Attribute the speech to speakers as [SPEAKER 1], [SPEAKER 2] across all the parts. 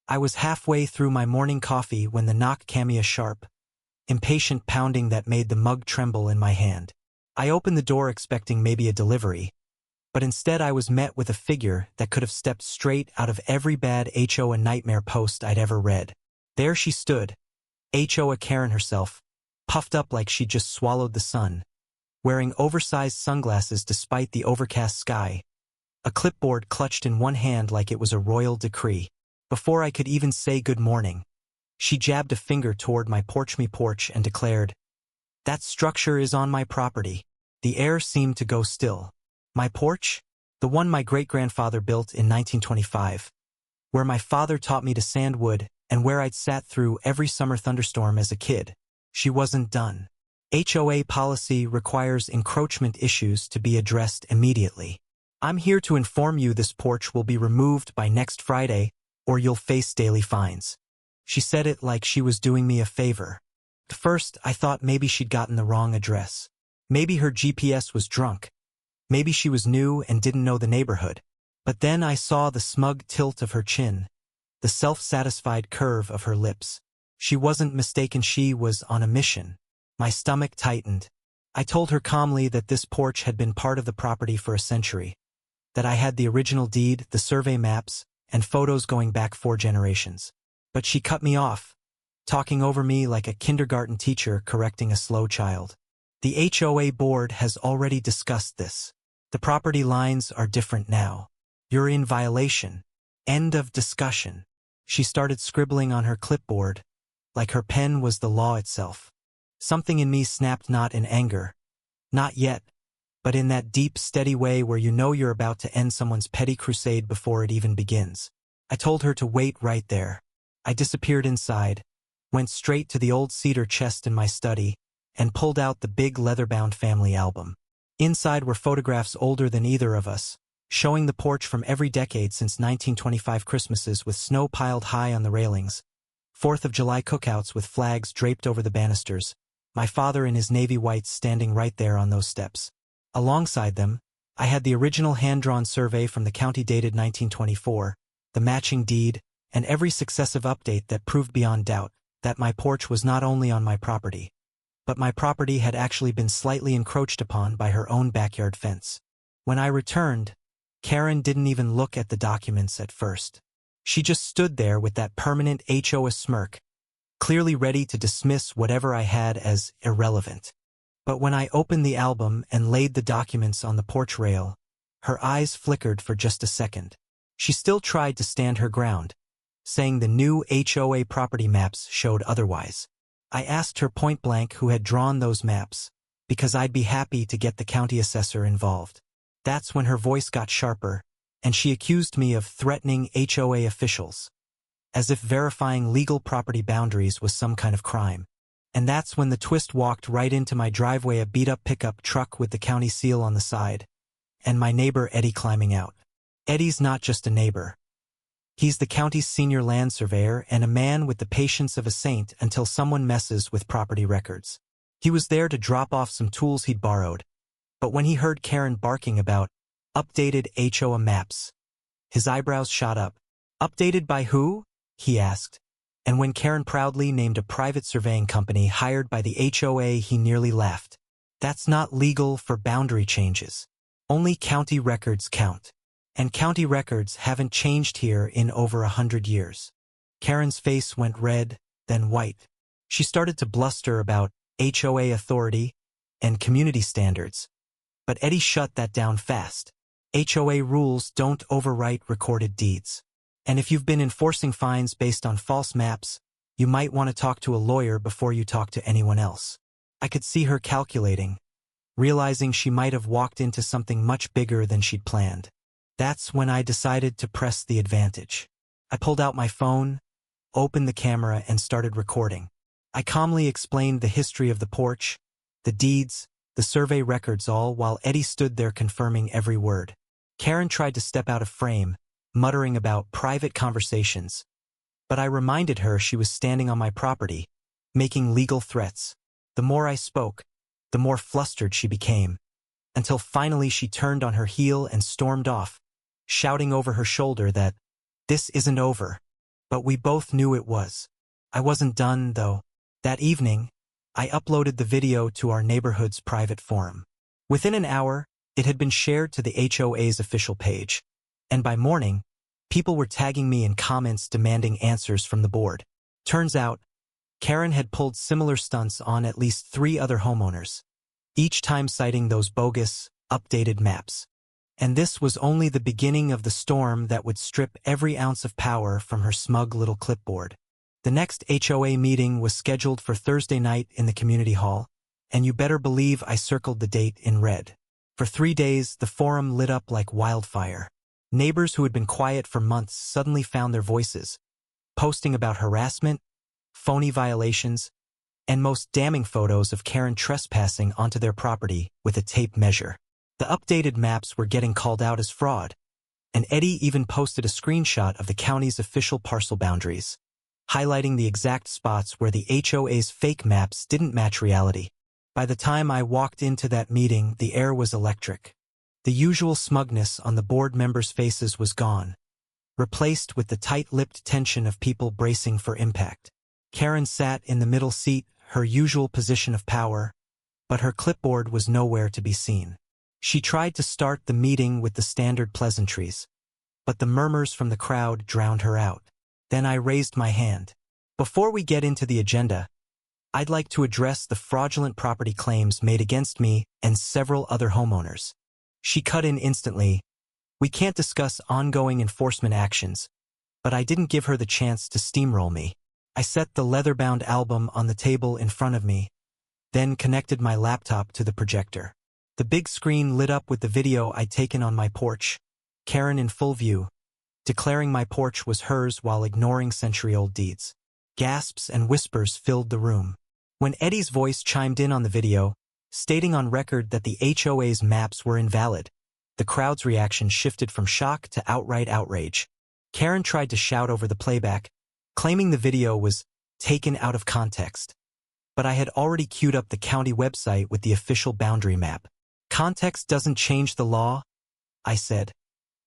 [SPEAKER 1] I was halfway through my morning coffee when the knock came a sharp, impatient pounding that made the mug tremble in my hand. I opened the door expecting maybe a delivery, but instead I was met with a figure that could have stepped straight out of every bad HOA nightmare post I'd ever read. There she stood, HOA Karen herself, puffed up like she'd just swallowed the sun, wearing oversized sunglasses despite the overcast sky, a clipboard clutched in one hand like it was a royal decree. Before I could even say good morning, she jabbed a finger toward my porch and declared, "That structure is on my property." The air seemed to go still. My porch? The one my great-grandfather built in 1925, where my father taught me to sand wood and where I'd sat through every summer thunderstorm as a kid. She wasn't done. HOA policy requires encroachment issues to be addressed immediately. I'm here to inform you this porch will be removed by next Friday, or you'll face daily fines. She said it like she was doing me a favor. At first, I thought maybe she'd gotten the wrong address. Maybe her GPS was drunk. Maybe she was new and didn't know the neighborhood. But then I saw the smug tilt of her chin, the self-satisfied curve of her lips. She wasn't mistaken, she was on a mission. My stomach tightened. I told her calmly that this porch had been part of the property for a century, that I had the original deed, the survey maps, and photos going back 4 generations. But she cut me off, talking over me like a kindergarten teacher correcting a slow child. The HOA board has already discussed this. The property lines are different now. You're in violation. End of discussion. She started scribbling on her clipboard, like her pen was the law itself. Something in me snapped, not in anger. Not yet, but in that deep, steady way where you know you're about to end someone's petty crusade before it even begins. I told her to wait right there. I disappeared inside, went straight to the old cedar chest in my study, and pulled out the big leather-bound family album. Inside were photographs older than either of us, showing the porch from every decade since 1925 Christmases with snow piled high on the railings, 4th of July cookouts with flags draped over the banisters, my father in his navy whites standing right there on those steps. Alongside them, I had the original hand-drawn survey from the county dated 1924, the matching deed, and every successive update that proved beyond doubt that my porch was not only on my property, but my property had actually been slightly encroached upon by her own backyard fence. When I returned, Karen didn't even look at the documents at first. She just stood there with that permanent HOA smirk, clearly ready to dismiss whatever I had as irrelevant. But when I opened the album and laid the documents on the porch rail, her eyes flickered for just a second. She still tried to stand her ground, saying the new HOA property maps showed otherwise. I asked her point-blank who had drawn those maps, because I'd be happy to get the county assessor involved. That's when her voice got sharper, and she accused me of threatening HOA officials, as if verifying legal property boundaries was some kind of crime. And that's when the twist walked right into my driveway, a beat-up pickup truck with the county seal on the side, and my neighbor Eddie climbing out. Eddie's not just a neighbor. He's the county's senior land surveyor and a man with the patience of a saint until someone messes with property records. He was there to drop off some tools he'd borrowed, but when he heard Karen barking about updated HOA maps, his eyebrows shot up. Updated by who? He asked. And when Karen proudly named a private surveying company hired by the HOA, he nearly laughed. That's not legal for boundary changes. Only county records count. And county records haven't changed here in over 100 years. Karen's face went red, then white. She started to bluster about HOA authority and community standards. But Eddie shut that down fast. HOA rules don't overwrite recorded deeds. And if you've been enforcing fines based on false maps, you might want to talk to a lawyer before you talk to anyone else. I could see her calculating, realizing she might have walked into something much bigger than she'd planned. That's when I decided to press the advantage. I pulled out my phone, opened the camera, and started recording. I calmly explained the history of the porch, the deeds, the survey records, all while Eddie stood there confirming every word. Karen tried to step out of frame, muttering about private conversations, but I reminded her she was standing on my property, making legal threats. The more I spoke, the more flustered she became, until finally she turned on her heel and stormed off, shouting over her shoulder that this isn't over. But we both knew it was. I wasn't done, though. That evening, I uploaded the video to our neighborhood's private forum. Within an hour, it had been shared to the HOA's official page. And by morning, people were tagging me in comments demanding answers from the board. Turns out, Karen had pulled similar stunts on at least 3 other homeowners, each time citing those bogus, updated maps. And this was only the beginning of the storm that would strip every ounce of power from her smug little clipboard. The next HOA meeting was scheduled for Thursday night in the community hall, and you better believe I circled the date in red. For 3 days, the forum lit up like wildfire. Neighbors who had been quiet for months suddenly found their voices, posting about harassment, phony violations, and most damning photos of Karen trespassing onto their property with a tape measure. The updated maps were getting called out as fraud, and Eddie even posted a screenshot of the county's official parcel boundaries, highlighting the exact spots where the HOA's fake maps didn't match reality. By the time I walked into that meeting, the air was electric. The usual smugness on the board members' faces was gone, replaced with the tight-lipped tension of people bracing for impact. Karen sat in the middle seat, her usual position of power, but her clipboard was nowhere to be seen. She tried to start the meeting with the standard pleasantries, but the murmurs from the crowd drowned her out. Then I raised my hand. Before we get into the agenda, I'd like to address the fraudulent property claims made against me and several other homeowners. She cut in instantly. We can't discuss ongoing enforcement actions, but I didn't give her the chance to steamroll me. I set the leather-bound album on the table in front of me, then connected my laptop to the projector. The big screen lit up with the video I'd taken on my porch, Karen in full view, declaring my porch was hers while ignoring century-old deeds. Gasps and whispers filled the room. When Eddie's voice chimed in on the video, stating on record that the HOA's maps were invalid, the crowd's reaction shifted from shock to outright outrage. Karen tried to shout over the playback, claiming the video was taken out of context. But I had already queued up the county website with the official boundary map. Context doesn't change the law, I said,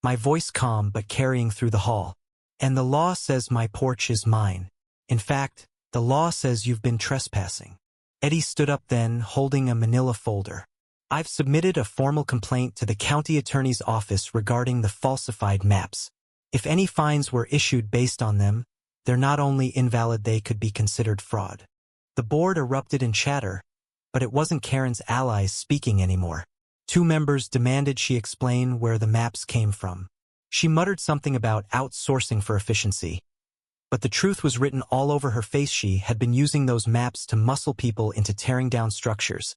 [SPEAKER 1] my voice calm but carrying through the hall. And the law says my porch is mine. In fact, the law says you've been trespassing. Eddie stood up then, holding a manila folder. I've submitted a formal complaint to the county attorney's office regarding the falsified maps. If any fines were issued based on them, they're not only invalid, they could be considered fraud. The board erupted in chatter, but it wasn't Karen's allies speaking anymore. 2 members demanded she explain where the maps came from. She muttered something about outsourcing for efficiency. But the truth was written all over her face. She had been using those maps to muscle people into tearing down structures,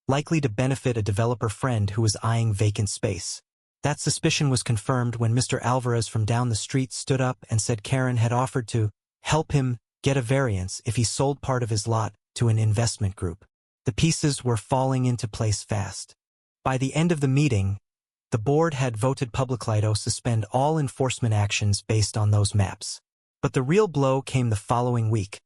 [SPEAKER 1] likely to benefit a developer friend who was eyeing vacant space. That suspicion was confirmed when Mr. Alvarez from down the street stood up and said Karen had offered to help him get a variance if he sold part of his lot to an investment group. The pieces were falling into place fast. By the end of the meeting, the board had voted publicly to suspend all enforcement actions based on those maps. But the real blow came the following week,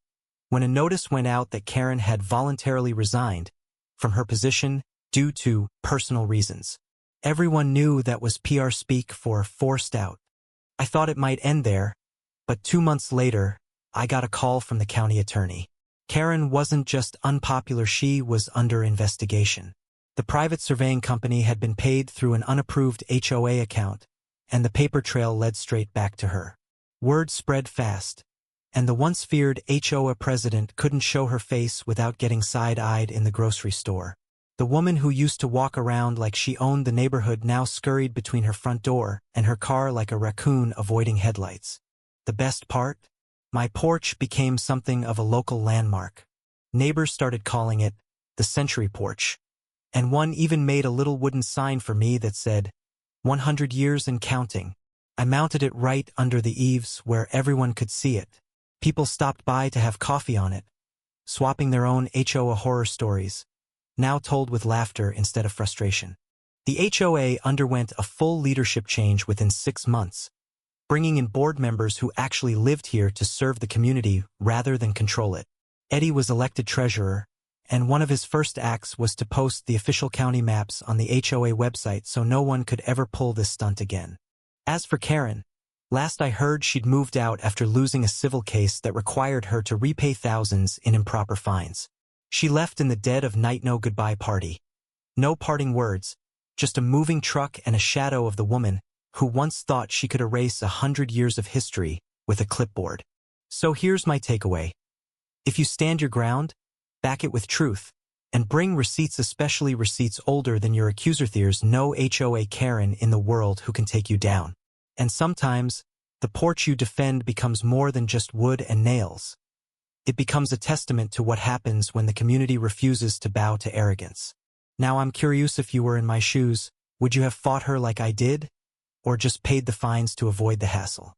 [SPEAKER 1] when a notice went out that Karen had voluntarily resigned from her position due to personal reasons. Everyone knew that was PR speak for forced out. I thought it might end there, but 2 months later, I got a call from the county attorney. Karen wasn't just unpopular, she was under investigation. The private surveying company had been paid through an unapproved HOA account, and the paper trail led straight back to her. Word spread fast, and the once feared HOA president couldn't show her face without getting side-eyed in the grocery store. The woman who used to walk around like she owned the neighborhood now scurried between her front door and her car like a raccoon avoiding headlights. The best part? My porch became something of a local landmark. Neighbors started calling it the Century Porch, and one even made a little wooden sign for me that said, 100 years and counting. I mounted it right under the eaves where everyone could see it. People stopped by to have coffee on it, swapping their own HOA horror stories, now told with laughter instead of frustration. The HOA underwent a full leadership change within 6 months, bringing in board members who actually lived here to serve the community rather than control it. Eddie was elected treasurer, and one of his first acts was to post the official county maps on the HOA website so no one could ever pull this stunt again. As for Karen, Last I heard, she'd moved out after losing a civil case that required her to repay thousands in improper fines. She left in the dead of night. No goodbye party. No parting words, just a moving truck and a shadow of the woman who once thought she could erase 100 years of history with a clipboard. So here's my takeaway. If you stand your ground, back it with truth, and bring receipts, especially receipts older than your accuser, there's no HOA Karen in the world who can take you down. And sometimes, the porch you defend becomes more than just wood and nails. It becomes a testament to what happens when the community refuses to bow to arrogance. Now I'm curious, if you were in my shoes, would you have fought her like I did? Or just paid the fines to avoid the hassle?